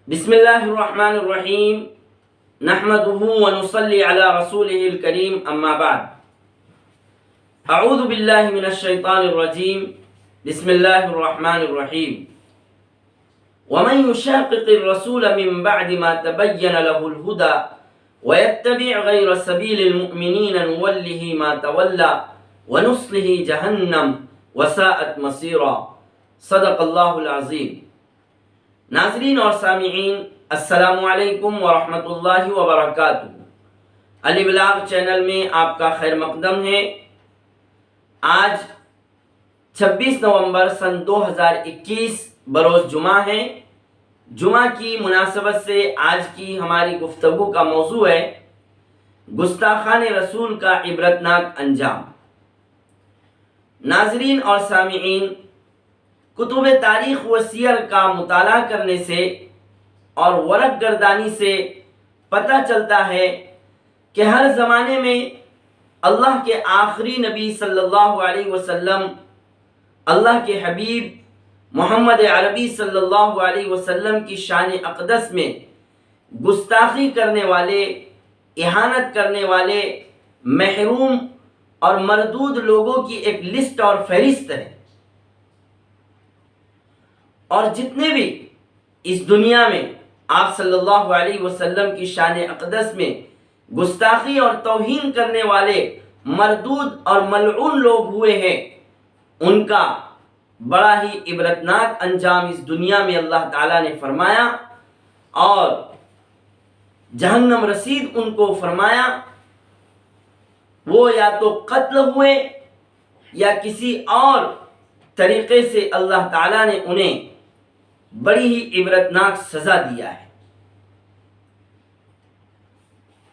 بسم اللہ الرحمن الرحیم نحمدہ ونصلی علی رسولہ الکریم اما بعد اعوذ باللہ من الشیطان الرجیم بسم اللہ الرحمن الرحیم ومن يشاقق الرسول من بعد ما تبين له الهدى ويتبع غير سبيل المؤمنين نوله ما تولى ونصله جهنم وساءت مصيرا صدق اللہ العظیم۔ ناظرین اور سامعین، السلام علیکم ورحمۃ اللہ وبرکاتہ۔ علی بلاغ چینل میں آپ کا خیر مقدم ہے۔ آج 26 نومبر سن 2021 بروز جمعہ ہے۔ جمعہ کی مناسبت سے آج کی ہماری گفتگو کا موضوع ہے گستاخان رسول کا عبرتناک انجام۔ ناظرین اور سامعین، کتب تاریخ و سیر کا مطالعہ کرنے سے اور ورق گردانی سے پتہ چلتا ہے کہ ہر زمانے میں اللہ کے آخری نبی صلی اللہ علیہ وسلم، اللہ کے حبیب محمد عربی صلی اللہ علیہ وسلم کی شان اقدس میں گستاخی کرنے والے، اہانت کرنے والے، محروم اور مردود لوگوں کی ایک لسٹ اور فہرست ہے۔ اور جتنے بھی اس دنیا میں آپ صلی اللہ علیہ وسلم کی شان اقدس میں گستاخی اور توہین کرنے والے مردود اور ملعون لوگ ہوئے ہیں، ان کا بڑا ہی عبرتناک انجام اس دنیا میں اللہ تعالیٰ نے فرمایا، اور جہنم رسید ان کو فرمایا۔ وہ یا تو قتل ہوئے یا کسی اور طریقے سے اللہ تعالیٰ نے انہیں بڑی ہی عبرتناک سزا دیا ہے۔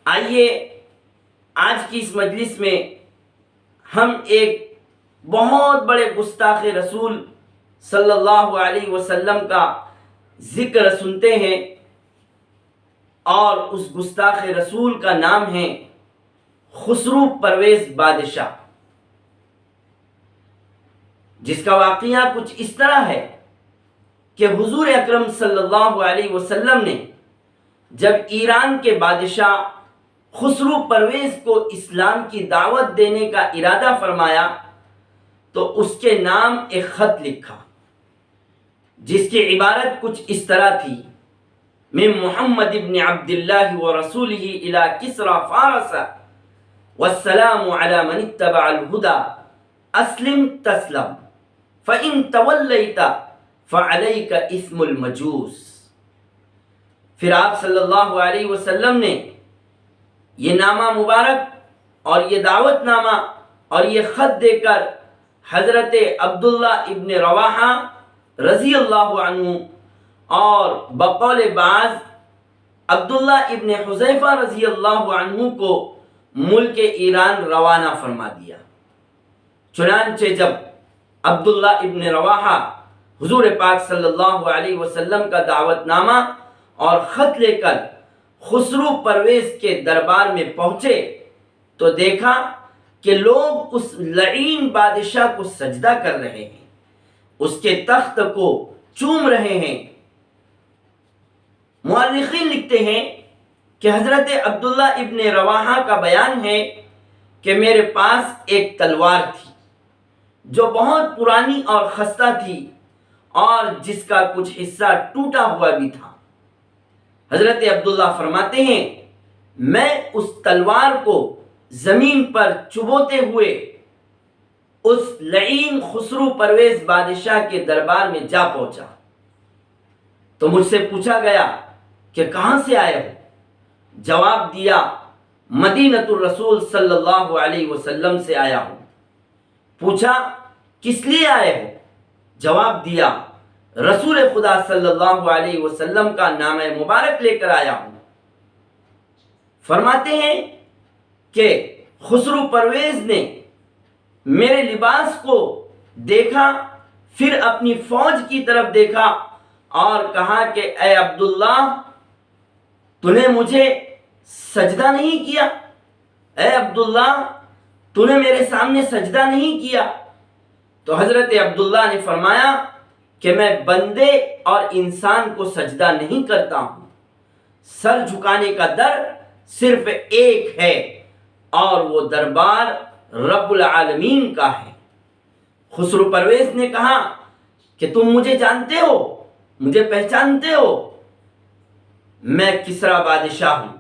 آئیے آج کی اس مجلس میں ہم ایک بہت بڑے گستاخ رسول صلی اللہ علیہ وسلم کا ذکر سنتے ہیں، اور اس گستاخ رسول کا نام ہے خسرو پرویز بادشاہ، جس کا واقعہ کچھ اس طرح ہے کہ حضور اکرم صلی اللہ علیہ وسلم نے جب ایران کے بادشاہ خسرو پرویز کو اسلام کی دعوت دینے کا ارادہ فرمایا تو اس کے نام ایک خط لکھا، جس کی عبارت کچھ اس طرح تھی: من محمد ابن عبد اللہ ورسولہ الی کسری فارس والسلام علی من اتبع الہدی اسلم تسلم فإن تولیت فعلیک اسم المجوس۔ پھر آپ صلی اللہ علیہ وسلم نے یہ نامہ مبارک اور یہ دعوت نامہ اور یہ خط دے کر حضرت عبداللہ ابن رواحہ رضی اللہ عنہ اور بقول بعض عبداللہ ابن حذیفہ رضی اللہ عنہ کو ملک ایران روانہ فرما دیا۔ چنانچہ جب عبداللہ ابن رواحہ حضور پاک صلی اللہ علیہ وسلم کا دعوت نامہ اور خط لے کر خسرو پرویز کے دربار میں پہنچے تو دیکھا کہ لوگ اس لعین بادشاہ کو سجدہ کر رہے ہیں، اس کے تخت کو چوم رہے ہیں۔ مورخین لکھتے ہیں کہ حضرت عبداللہ ابن رواحہ کا بیان ہے کہ میرے پاس ایک تلوار تھی جو بہت پرانی اور خستہ تھی، اور جس کا کچھ حصہ ٹوٹا ہوا بھی تھا۔ حضرت عبداللہ فرماتے ہیں میں اس تلوار کو زمین پر چبوتے ہوئے اس لعین خسرو پرویز بادشاہ کے دربار میں جا پہنچا تو مجھ سے پوچھا گیا کہ کہاں سے آئے ہو؟ جواب دیا مدینۃ الرسول صلی اللہ علیہ وسلم سے آیا ہوں۔ پوچھا کس لیے آئے ہو؟ جواب دیا رسول خدا صلی اللہ علیہ وسلم کا نام مبارک لے کر آیا ہوں۔ فرماتے ہیں کہ خسرو پرویز نے میرے لباس کو دیکھا، پھر اپنی فوج کی طرف دیکھا اور کہا کہ اے عبداللہ، تو نے مجھے سجدہ نہیں کیا؟ اے عبداللہ، تو نے میرے سامنے سجدہ نہیں کیا؟ تو حضرت عبداللہ نے فرمایا کہ میں بندے اور انسان کو سجدہ نہیں کرتا ہوں، سر جھکانے کا در صرف ایک ہے اور وہ دربار رب العالمین کا ہے۔ خسرو پرویز نے کہا کہ تم مجھے جانتے ہو، مجھے پہچانتے ہو، میں کسریٰ بادشاہ ہوں۔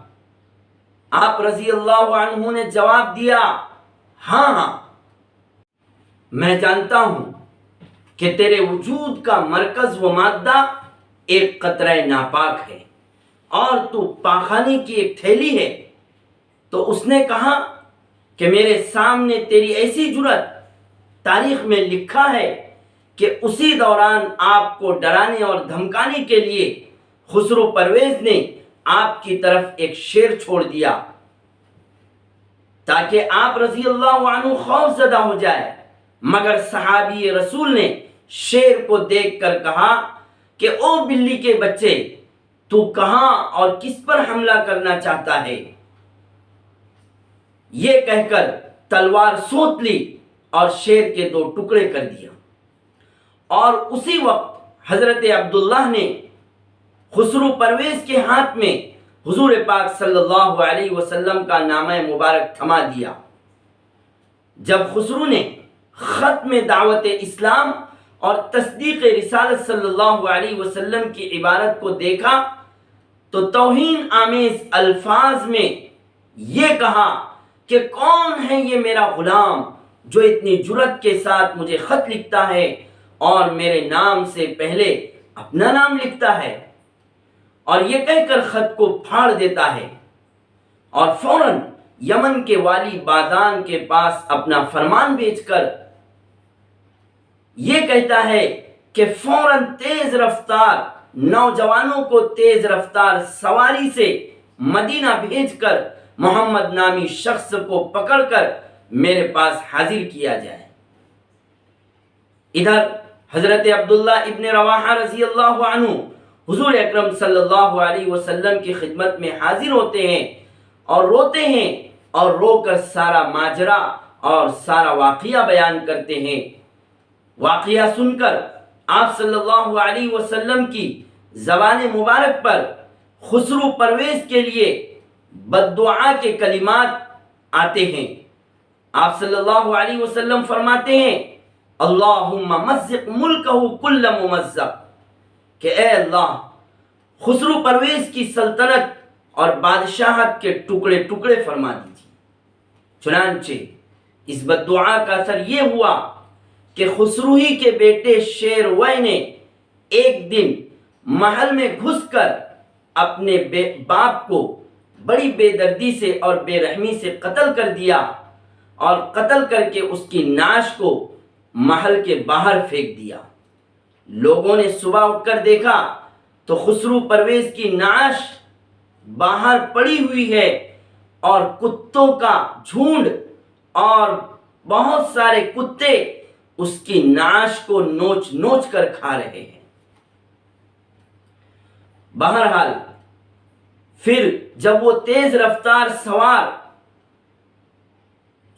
آپ رضی اللہ عنہ نے جواب دیا، ہاں میں جانتا ہوں کہ تیرے وجود کا مرکز و مادہ ایک قطرہ ناپاک ہے اور تو پاخانے کی ایک تھیلی ہے۔ تو اس نے کہا کہ میرے سامنے تیری ایسی جرت تاریخ میں لکھا ہے کہ اسی دوران آپ کو ڈرانے اور دھمکانے کے لیے خسرو پرویز نے آپ کی طرف ایک شیر چھوڑ دیا تاکہ آپ رضی اللہ عنہ خوف زدہ ہو جائے، مگر صحابی رسول نے شیر کو دیکھ کر کہا کہ او بلی کے بچے، تو کہاں اور کس پر حملہ کرنا چاہتا ہے؟ یہ کہہ کر تلوار سونت لی اور شیر کے دو ٹکڑے کر دیا، اور اسی وقت حضرت عبداللہ نے خسرو پرویز کے ہاتھ میں حضور پاک صلی اللہ علیہ وسلم کا نامہ مبارک تھما دیا۔ جب خسرو نے ختم دعوت اسلام اور تصدیق رسالت صلی اللہ علیہ وسلم کی عبارت کو دیکھا تو توہین آمیز الفاظ میں یہ کہا کہ کون ہے یہ میرا غلام جو اتنی جرت کے ساتھ مجھے خط لکھتا ہے اور میرے نام سے پہلے اپنا نام لکھتا ہے، اور یہ کہہ کر خط کو پھاڑ دیتا ہے اور فوراً یمن کے والی بادان کے پاس اپنا فرمان بھیج کر یہ کہتا ہے کہ فوراً تیز رفتار نوجوانوں کو تیز رفتار سواری سے مدینہ بھیج کر محمد نامی شخص کو پکڑ کر میرے پاس حاضر کیا جائے۔ ادھر حضرت عبداللہ ابن رواحہ رضی اللہ عنہ حضور اکرم صلی اللہ علیہ وسلم کی خدمت میں حاضر ہوتے ہیں اور روتے ہیں اور رو کر سارا ماجرا اور سارا واقعہ بیان کرتے ہیں۔ واقعہ سن کر آپ صلی اللہ علیہ وسلم کی زبان مبارک پر خسرو پرویز کے لیے بد دعا کے کلمات آتے ہیں۔ آپ صلی اللہ علیہ وسلم فرماتے ہیں، اللہم مزق ملکہ کل ممزق، کہ اے اللہ خسرو پرویز کی سلطنت اور بادشاہت کے ٹکڑے ٹکڑے فرما دیجیے۔ چنانچہ اس بد دعا کا اثر یہ ہوا کہ خسرو ہی کے بیٹے شیر وے نے ایک دن محل میں گھس کر اپنے باپ کو بڑی بے دردی سے اور بے رحمی سے قتل کر دیا، اور قتل کر کے اس کی نعش کو محل کے باہر پھینک دیا۔ لوگوں نے صبح اٹھ کر دیکھا تو خسرو پرویز کی نعش باہر پڑی ہوئی ہے اور کتوں کا جھنڈ اور بہت سارے کتے اس کی نعش کو نوچ نوچ کر کھا رہے ہیں۔ بہرحال پھر جب وہ تیز رفتار سوار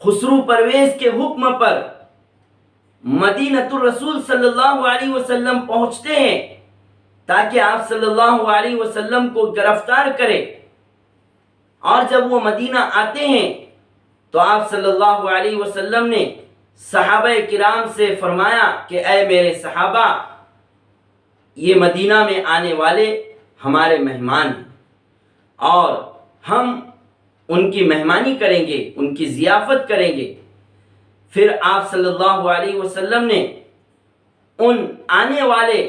خسرو پرویز کے حکم پر مدینۃ الرسول صلی اللہ علیہ وسلم پہنچتے ہیں تاکہ آپ صلی اللہ علیہ وسلم کو گرفتار کرے، اور جب وہ مدینہ آتے ہیں تو آپ صلی اللہ علیہ وسلم نے صحابہ کرام سے فرمایا کہ اے میرے صحابہ، یہ مدینہ میں آنے والے ہمارے مہمان ہیں اور ہم ان کی مہمانی کریں گے، ان کی ضیافت کریں گے۔ پھر آپ صلی اللہ علیہ وسلم نے ان آنے والے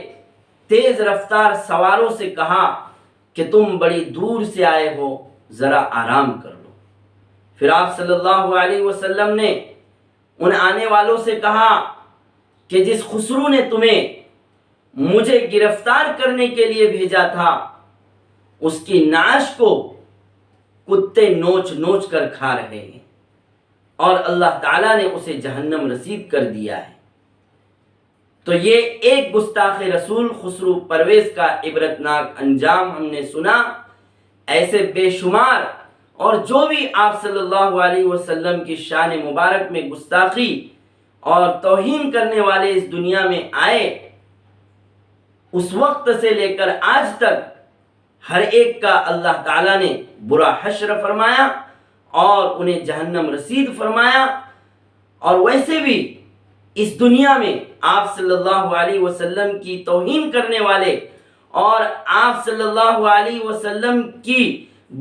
تیز رفتار سواروں سے کہا کہ تم بڑی دور سے آئے ہو، ذرا آرام کر لو۔ پھر آپ صلی اللہ علیہ وسلم نے ان آنے والوں سے کہا کہ جس خسرو نے تمہیں مجھے گرفتار کرنے کے لیے بھیجا تھا اس کی نعش کو کتے نوچ نوچ کر کھا رہے ہیں اور اللہ تعالیٰ نے اسے جہنم رسید کر دیا ہے۔ تو یہ ایک گستاخ رسول خسرو پرویز کا عبرتناک انجام ہم نے سنا۔ ایسے بے شمار اور جو بھی آپ صلی اللہ علیہ وسلم کی شان مبارک میں گستاخی اور توہین کرنے والے اس دنیا میں آئے، اس وقت سے لے کر آج تک ہر ایک کا اللہ تعالیٰ نے برا حشر فرمایا اور انہیں جہنم رسید فرمایا. اور ویسے بھی اس دنیا میں آپ صلی اللہ علیہ وسلم کی توہین کرنے والے اور آپ صلی اللہ علیہ وسلم کی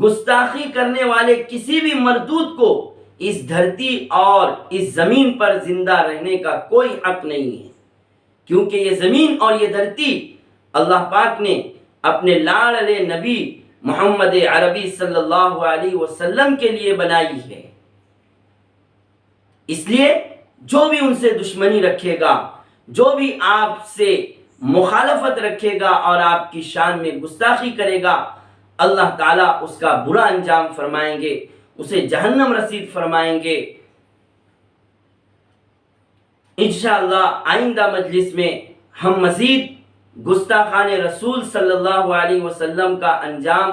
گستاخی کرنے والے کسی بھی مردود کو اس دھرتی اور اس زمین پر زندہ رہنے کا کوئی حق نہیں ہے، کیونکہ یہ زمین اور یہ دھرتی اللہ پاک نے اپنے لاڈلے نبی محمد عربی صلی اللہ علیہ وسلم کے لیے بنائی ہے. اس لیے جو بھی ان سے دشمنی رکھے گا، جو بھی آپ سے مخالفت رکھے گا اور آپ کی شان میں گستاخی کرے گا، اللہ تعالیٰ اس کا برا انجام فرمائیں گے، اسے جہنم رسید فرمائیں گے. انشاءاللہ آئندہ مجلس میں ہم مزید گستاخان رسول صلی اللہ علیہ وسلم کا انجام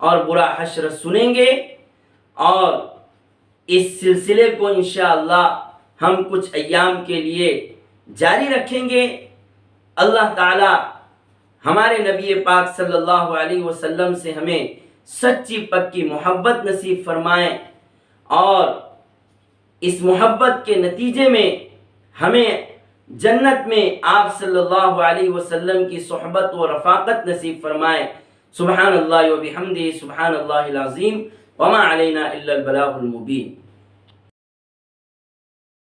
اور برا حشر سنیں گے، اور اس سلسلے کو انشاءاللہ ہم کچھ ایام کے لیے جاری رکھیں گے. اللہ تعالی ہمارے نبی پاک صلی اللہ علیہ وسلم سے ہمیں سچی پکی محبت نصیب فرمائیں، اور اس محبت کے نتیجے میں ہمیں جنت میں آپ صلی اللہ علیہ وسلم کی صحبت و رفاقت نصیب فرمائیں. سبحان اللہ و بحمدہ، سبحان اللہ العظیم، وما علینا الا البلاغ المبین.